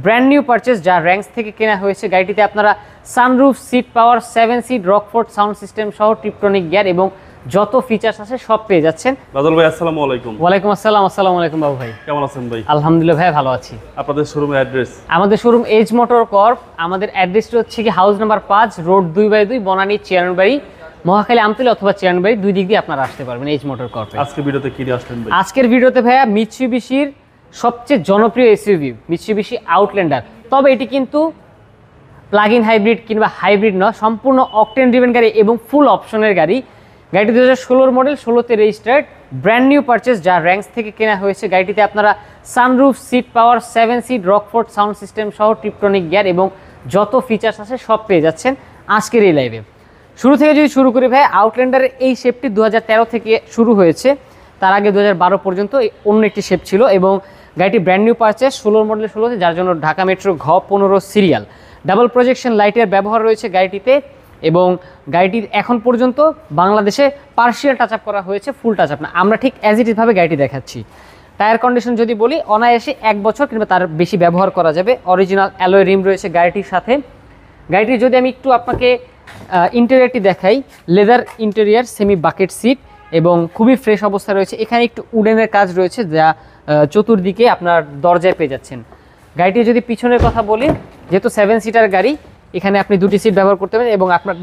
Brand new purchase, যা ranks থেকে কেনা হয়েছে। গাড়িটিতে আপনারা sunroof, seat power, 7 seat, Rockford sound system সহ টিপটনিক গিয়ার এবং যত ফিচার্স আছে সব পেয়ে যাচ্ছেন। বাদল ভাই আসসালামু আলাইকুম। ওয়ালাইকুম আসসালাম। আসসালামু আলাইকুম বাবু ভাই, কেমন আছেন ভাই? আলহামদুলিল্লাহ ভাই, ভালো আছি। আপনাদের শোরুমের অ্যাড্রেস? আমাদের শোরুম এজ মোটর কর্প। আমাদের অ্যাড্রেসটা হচ্ছে কি house number 5, road 2/2, Banani, Chairbari, Mohakhali, Amtali অথবা চেয়ারবাড়ি, দুই দিক দিয়ে আপনারা আসতে পারবেন এজ মোটর কর্পে। আজকে ভিডিওতে কি নিয়ে আসলেন ভাই? আজকের ভিডিওতে ভাইয়া মিৎসুবিশির সবচেয়ে জনপ্রিয় এসইউভি মিৎসুবিশি আউটল্যান্ডার। তবে এটি কিন্তু প্লাগ ইন হাইব্রিড কিংবা হাইব্রিড নয়, সম্পূর্ণ অকটেন ড্রিভেন গাড়ি এবং ফুল অপশনের গাড়ি। গাড়িটি 2016 মডেল, 16তে রেজিস্টার্ড, ব্র্যান্ড নিউ পারচেজ, যা র্যাঙ্কস থেকে কেনা হয়েছে। গাড়িটিতে আপনারা sunroof, seat power, 7 seat, Rockford sound system সহ টিপটনিক গিয়ার এবং যত ফিচার্স আছে সব পেয়ে যাচ্ছেন আজকের এই লাইভে। শুরু থেকে যদি শুরু করি ভাই, আউটল্যান্ডারের এই শেপটি 2013 থেকে শুরু হয়েছে। তার আগে 2012 পর্যন্ত অন্য একটি শেপ ছিল এবং গাড়িটি ব্র্যান্ড নিউ পারচেজ, 16 মডেল 16তে, যার জন্য ঢাকা মেট্রো ঘ15 সিরিয়াল। ডাবল প্রজেকশন লাইটের ব্যবহার রয়েছে গাড়িটিতে এবং গাড়িটির এখন পর্যন্ত বাংলাদেশে পার্শিয়াল টাচ আপ করা হয়েছে, ফুল টাচ আপ না। আমরা ঠিক অ্যাজ ইট ইজভাবে গাড়িটি দেখাচ্ছি। টায়ার কন্ডিশন যদি বলি, অনায়াসে 1 বছর কিংবা তার বেশি ব্যবহার করা যাবে। অরিজিনাল অ্যালয় রিম রয়েছে গাড়িটির সাথে। গাড়িটির যদি আমি একটু আপনাকে ইন্টেরিয়রটি দেখাই, leather interior, semi bucket seat এবং খুবই ফ্রেশ অবস্থা রয়েছে। এখানে একটু উডেনের কাজ রয়েছে, যা চতুর্দিকে আপনার দরজায় পেয়ে যাচ্ছেন। গাড়িটির যদি পিছনের কথা বলি, যেহেতু 7 সিটার গাড়ি, এখানে আপনি 2টি সিট ব্যবহার করতে পারেন এবং আপনার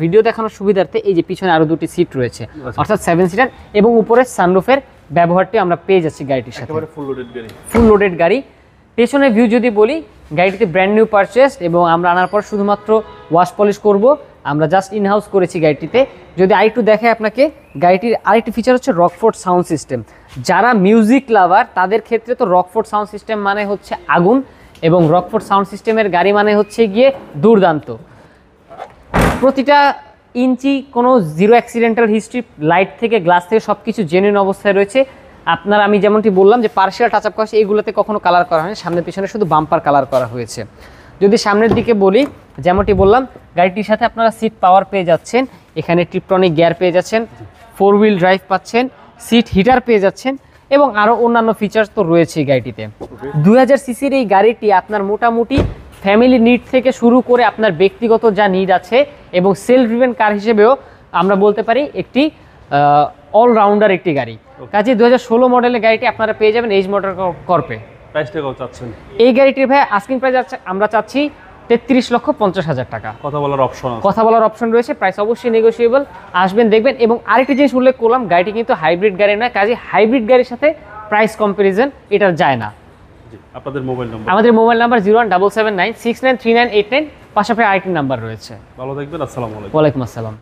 ভিডিও দেখানোর সুবিধার্থে এই যে পিছনে আরও 2টি সিট রয়েছে, অর্থাৎ 7 সিটার, এবং উপরে সানরুফের ব্যবহারটি আমরা পেয়ে যাচ্ছি গাড়িটির সাথে। ফুল লোডেড গাড়ি। পেছনের ভিউ যদি বলি, গাড়িটিতে ব্র্যান্ড নিউ পারচেজ এবং আমরা আনার পর শুধুমাত্র ওয়াশ পলিশ করব। আমরা জাস্ট ইনহাউস করেছি গাড়িটিতে। যদি আরেকটু দেখে আপনাকে, গাড়িটির আরেকটি ফিচার হচ্ছে রকফোর্ড সাউন্ড সিস্টেম। যারা মিউজিক লাভার তাদের ক্ষেত্রে তো রকফোর্ড সাউন্ড সিস্টেম মানে হচ্ছে আগুন, এবং রকফোর্ড সাউন্ড সিস্টেমের গাড়ি মানে হচ্ছে গিয়ে দুর্দান্ত। প্রতিটা ইঞ্চি কোনো জিরো অ্যাক্সিডেন্টাল হিস্ট্রি, লাইট থেকে গ্লাস থেকে সব কিছু জেনুইন অবস্থায় রয়েছে। আপনার আমি যেমনটি বললাম যে পার্শিয়াল টাচ আপ করা হয়েছে, এইগুলোতে কখনো কালার করা হয়নি, সামনের পিছনে শুধু বাম্পার কালার করা হয়েছে। যদি সামনের দিকে বলি, যেমনটি বললাম, গাড়িটির সাথে আপনারা সিট পাওয়ার পেয়ে যাচ্ছেন, এখানে টিপটনিক গিয়ার পেয়ে যাচ্ছেন, 4 হুইল ড্রাইভ পাচ্ছেন, সিট হিটার পেয়ে যাচ্ছেন এবং আরও অন্যান্য ফিচার্স তো রয়েছে এই গাড়িটিতে। 2000 সিসির এই গাড়িটি আপনার মোটামুটি ফ্যামিলি নিড থেকে শুরু করে আপনার ব্যক্তিগত যা নিড আছে এবং সেলফ ড্রিভেন কার হিসেবেও আমরা বলতে পারি একটি অলরাউন্ডার একটি গাড়ি। কাজে 2016 মডেলের গাড়িটি আপনারা পেয়ে যাবেন এজ মোটর কর্পে। প্রাইসটা কত চাচ্ছেন এই গাড়িটির ভাই আস্কিং প্রাইস আমরা চাচ্ছি 33,50,000 টাকা। কথা বলার অপশন রয়েছে, প্রাইস অবশ্যই নেগোশিয়েবল। আসবেন, দেখবেন। এবং আরেকটি জিনিস উল্লেখ করলাম, গাড়িটি কিন্তু হাইব্রিড গাড়ি নয়, কাজে হাইব্রিড গাড়ির সাথে প্রাইস কম্পারিজন এটার যায় না। আপনাদের মোবাইল নাম্বার? আমাদের মোবাইল নাম্বার 01779693989, পাশাপাশি আরেকটি নাম্বার রয়েছে। ভালো থাকবেন। আসসালামু আলাইকুম। ওয়ালাইকুম আসসালাম।